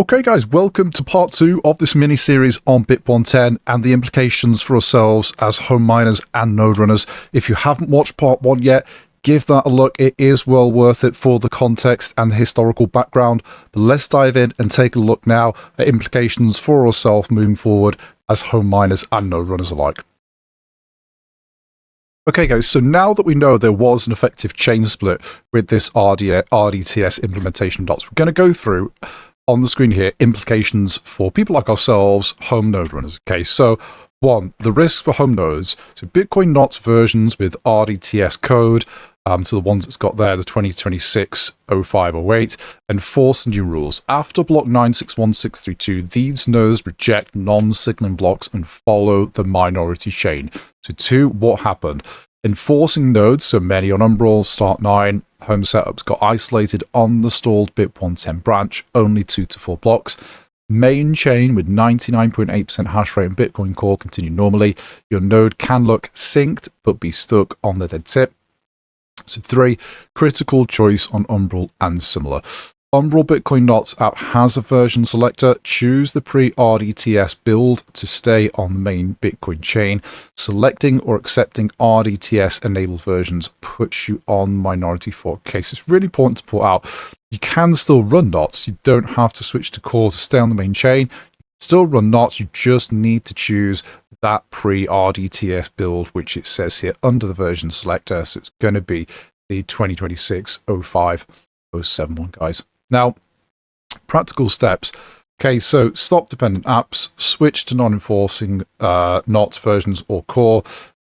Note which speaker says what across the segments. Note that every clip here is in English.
Speaker 1: Okay guys, welcome to part 2 of this mini-series on BIP110 and the implications for ourselves as home miners and node runners. If you haven't watched part 1 yet, give that a look. It is well worth it for the context and the historical background. But let's dive in and take a look now at implications for ourselves moving forward as home miners and node runners alike. Okay guys, so now that we know there was an effective chain split with this RDTS implementation dots, we're going to go through on the screen here implications for people like ourselves, home node runners. Okay, so one, the risk for home nodes. So Bitcoin Knots versions with RDTS code, so the ones that's got there, the 2026-0508, enforce new rules. After block 961632, these nodes reject non-signaling blocks and follow the minority chain. So two, what happened? Enforcing nodes, so many on Umbrel, Start 9, home setups got isolated on the stalled BIP110 branch, only 2 to 4 blocks. Main chain with 99.8% hash rate and Bitcoin Core continue normally. Your node can look synced, but be stuck on the dead tip. So 3, critical choice on Umbrel and similar. Umbrel Bitcoin Knots app has a version selector. Choose the pre-RDTS build to stay on the main Bitcoin chain. Selecting or accepting RDTS-enabled versions puts you on minority fork case. It's really important to point out, you can still run Knots. You don't have to switch to Core to stay on the main chain. Still run Knots, you just need to choose that pre-RDTS build, which it says here under the version selector. So it's going to be the 2026-05-071, guys. Now, practical steps. Okay, so stop dependent apps, switch to non-enforcing Knots versions or Core,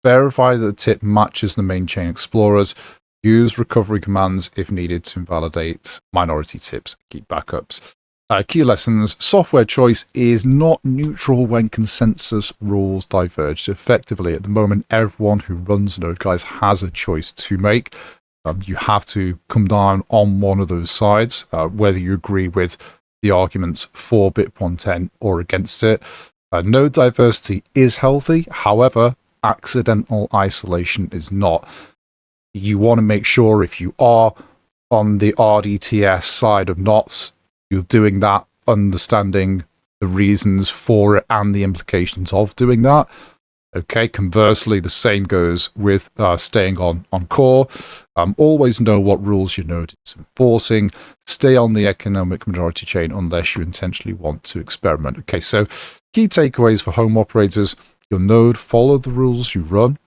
Speaker 1: verify that the tip matches the main chain explorers, use recovery commands if needed to invalidate minority tips, keep backups. Key lessons, software choice is not neutral when consensus rules diverge. So effectively, at the moment, everyone who runs Node, guys, has a choice to make. You have to come down on one of those sides, whether you agree with the arguments for BIP110 or against it. Node diversity is healthy. However, accidental isolation is not. You want to make sure if you are on the RDTS side of Knots, you're doing that, understanding the reasons for it and the implications of doing that. Okay, conversely, the same goes with staying on Core. Always know what rules your node is enforcing. Stay on the economic minority chain unless you intentionally want to experiment. Okay, so key takeaways for home operators. Your node follows the rules you run.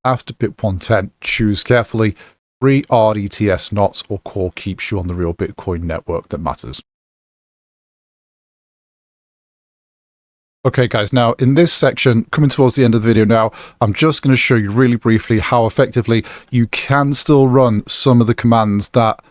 Speaker 1: After BIP110, choose carefully. Pre-RDTS Knots or Core keeps you on the real Bitcoin network that matters. Okay guys, now in this section, coming towards the end of the video now, I'm just going to show you really briefly how effectively you can still run some of the commands that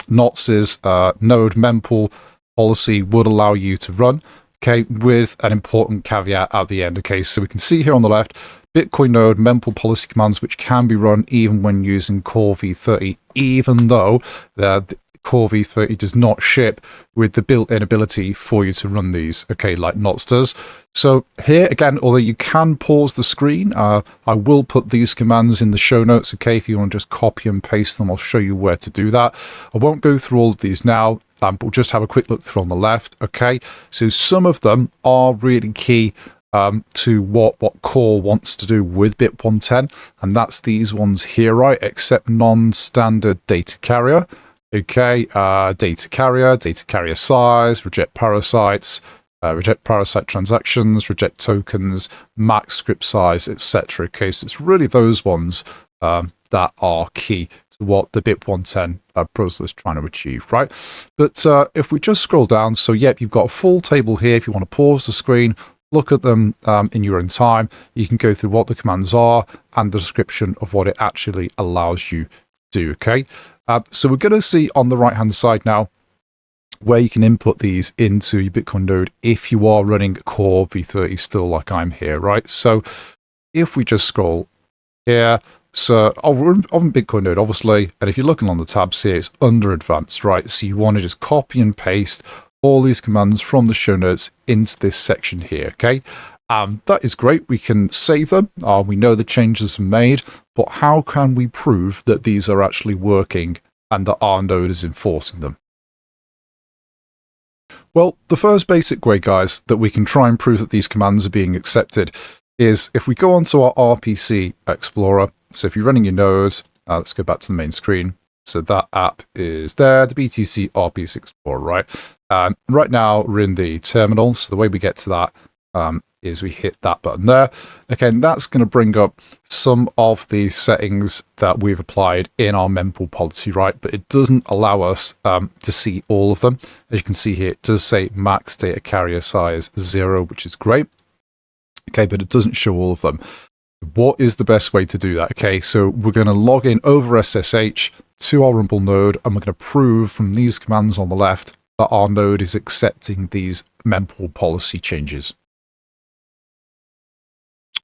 Speaker 1: Knots' node mempool policy would allow you to run, okay, with an important caveat at the end. Okay, so we can see here on the left, Bitcoin node mempool policy commands which can be run even when using Core v30, even though the Core v30 does not ship with the built-in ability for you to run these, okay, like Knots does. So here again, although you can pause the screen, I will put these commands in the show notes, okay, if you want to just copy and paste them, I'll show you where to do that. I won't go through all of these now, but we'll just have a quick look through on the left, okay. So some of them are really key to what Core wants to do with BIP110, and that's these ones here, right, accept non-standard data carrier. Okay, data carrier size, reject parasites, reject parasite transactions, reject tokens, max script size, etc. Okay, so it's really those ones that are key to what the BIP110 process is trying to achieve, right? But if we just scroll down, so yep, you've got a full table here. If you want to pause the screen, look at them in your own time, you can go through what the commands are and the description of what it actually allows you to do, okay? So we're going to see on the right-hand side now where you can input these into your Bitcoin node if you are running Core v30 still like I'm here, right? So if we just scroll here, so we're on Bitcoin node, obviously, and if you're looking on the tabs here, it's under advanced, right? So you want to just copy and paste all these commands from the show notes into this section here, okay? That is great. We can save them. We know the changes are made, but how can we prove that these are actually working and that our node is enforcing them? Well, the first basic way, guys, that we can try and prove that these commands are being accepted is if we go onto our RPC Explorer. So if you're running your node, let's go back to the main screen. So that app is there, the BTC RPC Explorer, right? Right now, we're in the terminal. So the way we get to that is we hit that button there. Again, that's going to bring up some of the settings that we've applied in our mempool policy, right? But it doesn't allow us to see all of them. As you can see here, it does say max data carrier size 0, which is great. Okay, but it doesn't show all of them. What is the best way to do that? Okay, so we're going to log in over SSH to our Umbrel node, and we're going to prove from these commands on the left that our node is accepting these mempool policy changes.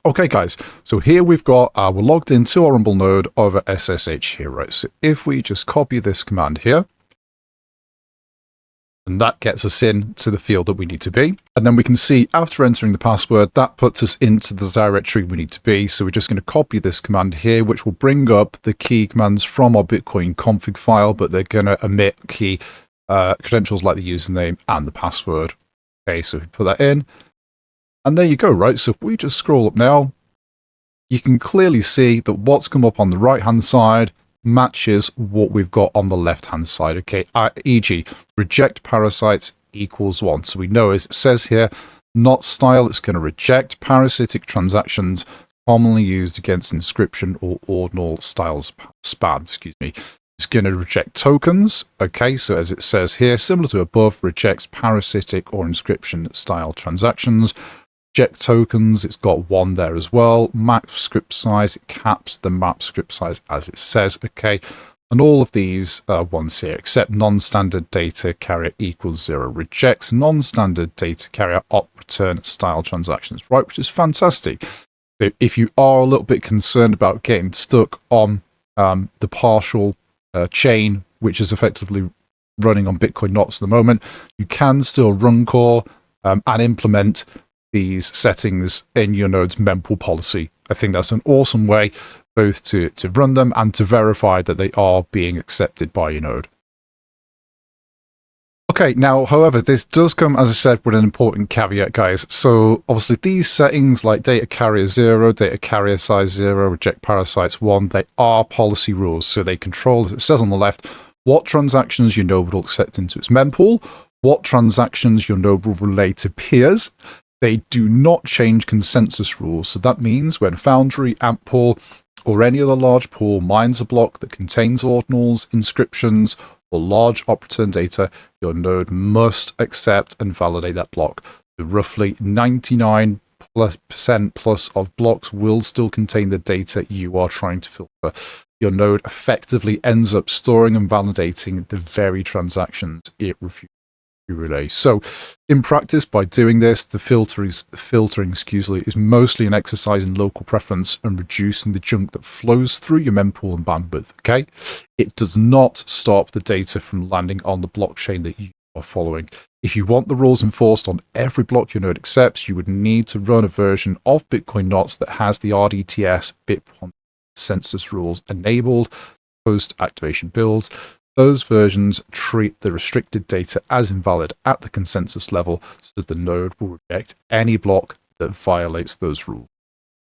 Speaker 1: Okay, guys, so here we've got, we're logged into our Umbrel node over SSH here, right? So if we just copy this command here, and that gets us in to the field that we need to be. And then we can see after entering the password, that puts us into the directory we need to be. So we're just going to copy this command here, which will bring up the key commands from our Bitcoin config file, but they're going to omit key credentials like the username and the password. Okay, so we put that in. And there you go, right? So if we just scroll up now, you can clearly see that what's come up on the right-hand side matches what we've got on the left-hand side, okay? E.g., reject parasites equals 1. So we know, as it says here, not style, it's going to reject parasitic transactions commonly used against inscription or ordinal styles spam, excuse me. It's going to reject tokens, okay? So as it says here, similar to above, rejects parasitic or inscription style transactions. Reject tokens, it's got 1 there as well. Map script size, it caps the map script size as it says, okay? And all of these ones here, except non-standard data carrier equals 0, rejects non-standard data carrier op return style transactions, right? Which is fantastic. So if you are a little bit concerned about getting stuck on the partial chain, which is effectively running on Bitcoin Knots at the moment, you can still run core and implement these settings in your node's mempool policy. I think that's an awesome way both to run them and to verify that they are being accepted by your node. Okay, now, however, this does come, as I said, with an important caveat, guys. So obviously these settings like data carrier 0, data carrier size 0, reject parasites 1, they are policy rules. So they control, as it says on the left, what transactions your node will accept into its mempool, what transactions your node will relay to peers. They do not change consensus rules. So that means when Foundry, AntPool, or any other large pool mines a block that contains ordinals, inscriptions, or large op return data, your node must accept and validate that block. So roughly 99% plus of blocks will still contain the data you are trying to filter. Your node effectively ends up storing and validating the very transactions it refuses to relay. So in practice, by doing this, the filtering is mostly an exercise in local preference and reducing the junk that flows through your mempool and bandwidth, okay? It does not stop the data from landing on the blockchain that you are following. If you want the rules enforced on every block your node accepts, you would need to run a version of Bitcoin Knots that has the RDTS BIP110 consensus rules enabled, post-activation builds. Those versions treat the restricted data as invalid at the consensus level, so that the node will reject any block that violates those rules.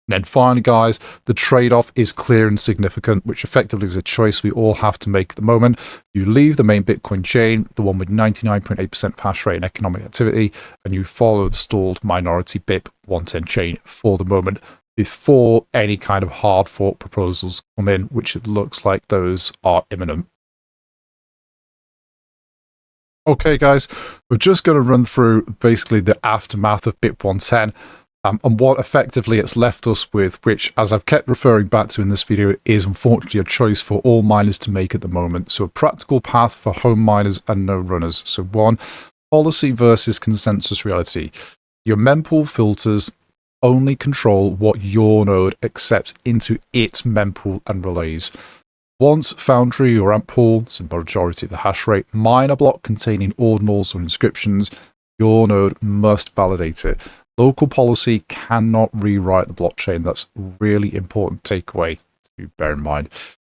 Speaker 1: And then finally, guys, the trade-off is clear and significant, which effectively is a choice we all have to make at the moment. You leave the main Bitcoin chain, the one with 99.8% hash rate and economic activity, and you follow the stalled minority BIP110 chain for the moment before any kind of hard fork proposals come in, which it looks like those are imminent. Okay, guys, we're just going to run through basically the aftermath of BIP110 and what effectively it's left us with, which, as I've kept referring back to in this video, is unfortunately a choice for all miners to make at the moment. So a practical path for home miners and no runners. So 1, policy versus consensus reality. Your mempool filters only control what your node accepts into its mempool and relays. Once Foundry or AntPool, so the majority of the hash rate, mine a block containing ordinals or inscriptions, your node must validate it. Local policy cannot rewrite the blockchain. That's a really important takeaway to bear in mind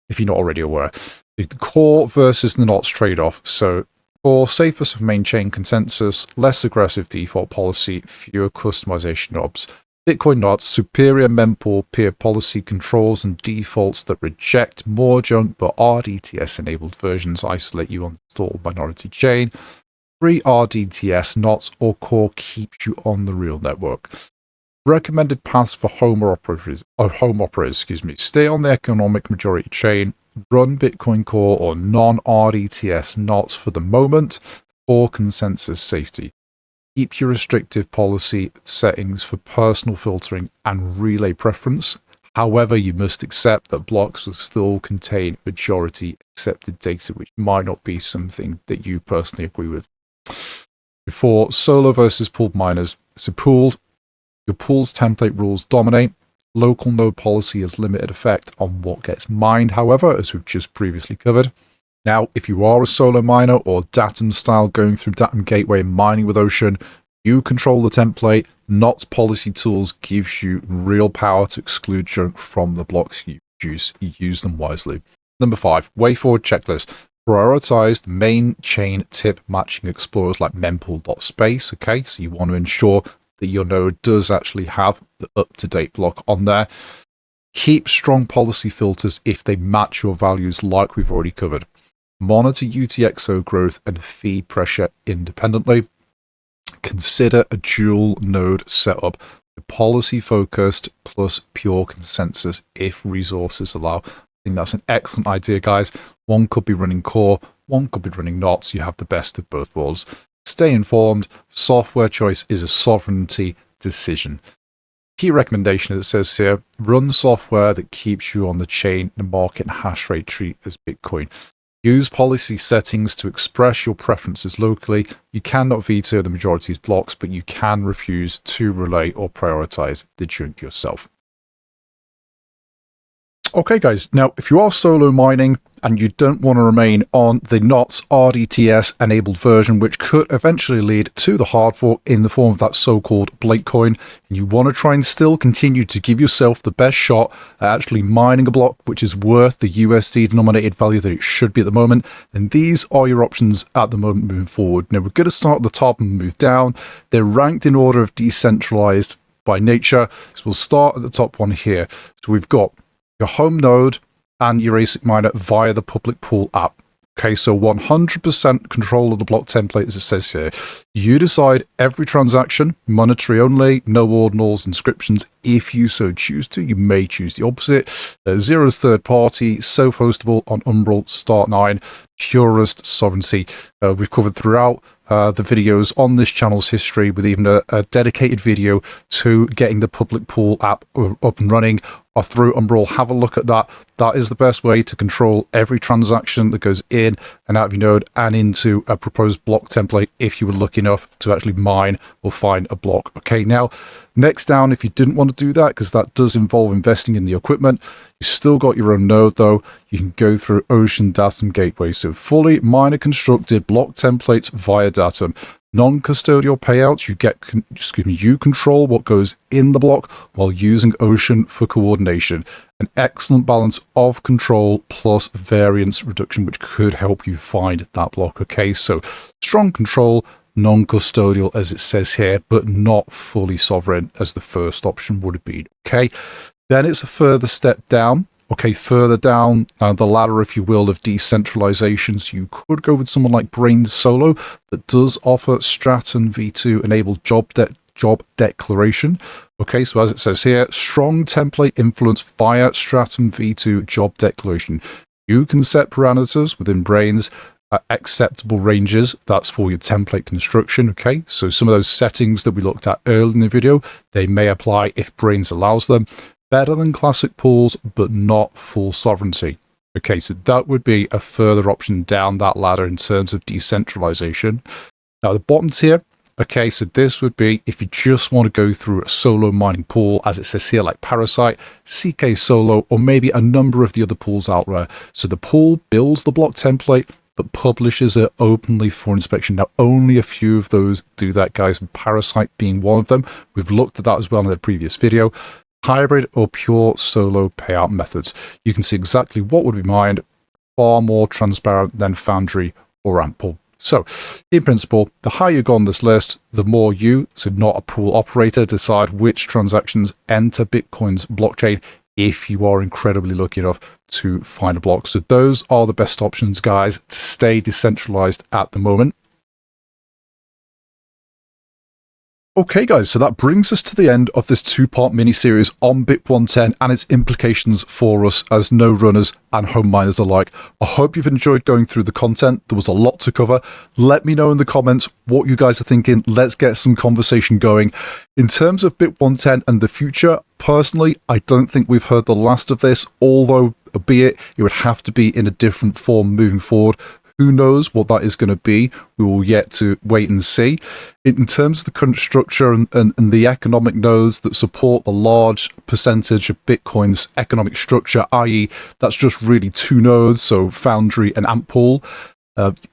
Speaker 1: if you're not already aware. The core versus the knots trade-off. So For safest of main chain consensus, less aggressive default policy, fewer customization knobs. Bitcoin Knots, superior mempool peer policy controls and defaults that reject more junk but DTS-enabled versions isolate you on the stalled minority chain. Free DTS Knots or core keeps you on the real network. Recommended paths for home operators, stay on the economic majority chain, run Bitcoin Core or non-RDTS Knots for the moment, for consensus safety. Keep your restrictive policy settings for personal filtering and relay preference. However, you must accept that blocks will still contain majority accepted data, which might not be something that you personally agree with. Before solo versus pooled miners. So pooled, your pool's template rules dominate. Local node policy has limited effect on what gets mined, however, as we've just previously covered. Now, if you are a solo miner or Datum style going through Datum Gateway and mining with Ocean, you control the template. Knots policy tools gives you real power to exclude junk from the blocks you use. You use them wisely. Number 5, way forward checklist. Prioritize the main chain tip matching explorers like mempool.space. Okay, so you want to ensure that your node does actually have the up-to-date block on there. Keep strong policy filters if they match your values like we've already covered. Monitor UTXO growth and feed pressure independently. Consider a dual node setup, policy focused plus pure consensus if resources allow. I think that's an excellent idea, guys. One could be running core, one could be running knots. You have the best of both worlds. Stay informed. Software choice is a sovereignty decision. Key recommendation, as it says here, run software that keeps you on the chain, the market, and hash rate treat as Bitcoin. Use policy settings to express your preferences locally. You cannot veto the majority's blocks, but you can refuse to relay or prioritize the junk yourself. Okay, guys. Now, if you are solo mining and you don't want to remain on the Knots RDTS-enabled version, which could eventually lead to the hard fork in the form of that so-called Blakecoin, and you want to try and still continue to give yourself the best shot at actually mining a block which is worth the USD-denominated value that it should be at the moment, then these are your options at the moment moving forward. Now, we're going to start at the top and move down. They're ranked in order of decentralized by nature, so we'll start at the top one here. So we've got your home node and your ASIC miner via the public pool app. Okay, so 100% control of the block template, as it says here. You decide every transaction, monetary only, no ordinals, inscriptions. If you so choose to, you may choose the opposite. Zero third party, self-hostable on Umbrel, Start 9, purest sovereignty. We've covered throughout the videos on this channel's history, with even a dedicated video to getting the public pool app up and running or through Umbrel. Have a look at that. That is the best way to control every transaction that goes in and out of your node and into a proposed block template if you were lucky enough to actually mine or find a block. Okay, now next down, if you didn't want to do that, because that does involve investing in the equipment, you still got your own node though. You can go through Ocean Datum Gateway. So fully miner constructed block templates via Datum. Non-custodial payouts, you control what goes in the block while using Ocean for coordination. An excellent balance of control plus variance reduction, which could help you find that block. Okay, so strong control, non-custodial as it says here, but not fully sovereign as the first option would have been. Okay, then it's a further step down. Okay, further down the ladder, if you will, of decentralizations, you could go with someone like Brains Solo that does offer Stratum V2-enabled job declaration. Okay, so as it says here, strong template influence via Stratum V2 job declaration. You can set parameters within Brains, acceptable ranges. That's for your template construction. Okay, so some of those settings that we looked at earlier in the video, they may apply if Brains allows them. Better than classic pools, but not full sovereignty. Okay, so that would be a further option down that ladder in terms of decentralization. Now, the bottom tier, okay, so this would be if you just want to go through a solo mining pool, as it says here, like Parasite, CK Solo, or maybe a number of the other pools out there. So the pool builds the block template, but publishes it openly for inspection. Now, only a few of those do that, guys, Parasite being one of them. We've looked at that as well in the previous video. Hybrid or pure solo payout methods. You can see exactly what would be mined, far more transparent than Foundry or Ample. So in principle, the higher you go on this list, the more you, so not a pool operator, decide which transactions enter Bitcoin's blockchain if you are incredibly lucky enough to find a block. So those are the best options, guys, to stay decentralized at the moment. Okay, guys, so that brings us to the end of this two-part mini-series on BIP110 and its implications for us as node runners and home miners alike. I hope you've enjoyed going through the content. There was a lot to cover. Let me know in the comments what you guys are thinking. Let's get some conversation going. In terms of BIP110 and the future, personally, I don't think we've heard the last of this, although, albeit, it would have to be in a different form moving forward. Who knows what that is going to be? We will yet to wait and see. In terms of the current structure and the economic nodes that support the large percentage of Bitcoin's economic structure, i.e. that's just really two nodes, so Foundry and Mempool,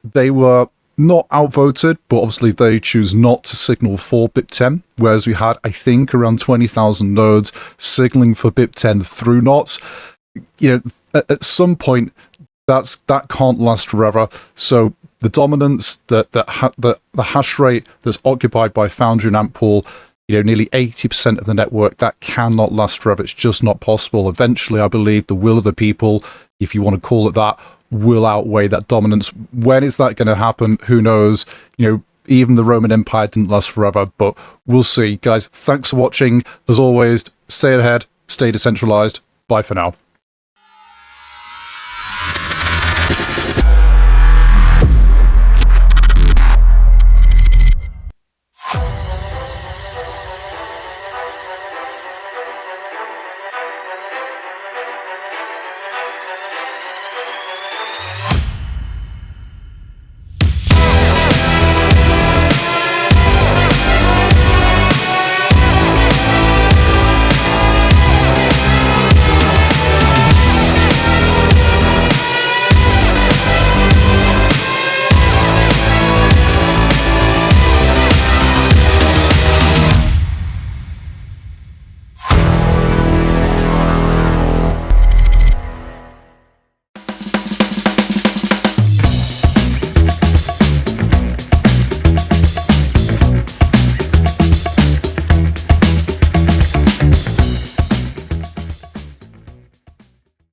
Speaker 1: they were not outvoted, but obviously they choose not to signal for BIP10, whereas we had, I think, around 20,000 nodes signaling for BIP10 through Knots. You know, at some point, that can't last forever. So the dominance, the hash rate that's occupied by Foundry and Mempool, you know, nearly 80% of the network, that cannot last forever. It's just not possible. Eventually, I believe the will of the people, if you want to call it that, will outweigh that dominance. When is that going to happen? Who knows? You know, even the Roman Empire didn't last forever, but we'll see. Guys, thanks for watching. As always, stay ahead, stay decentralized. Bye for now.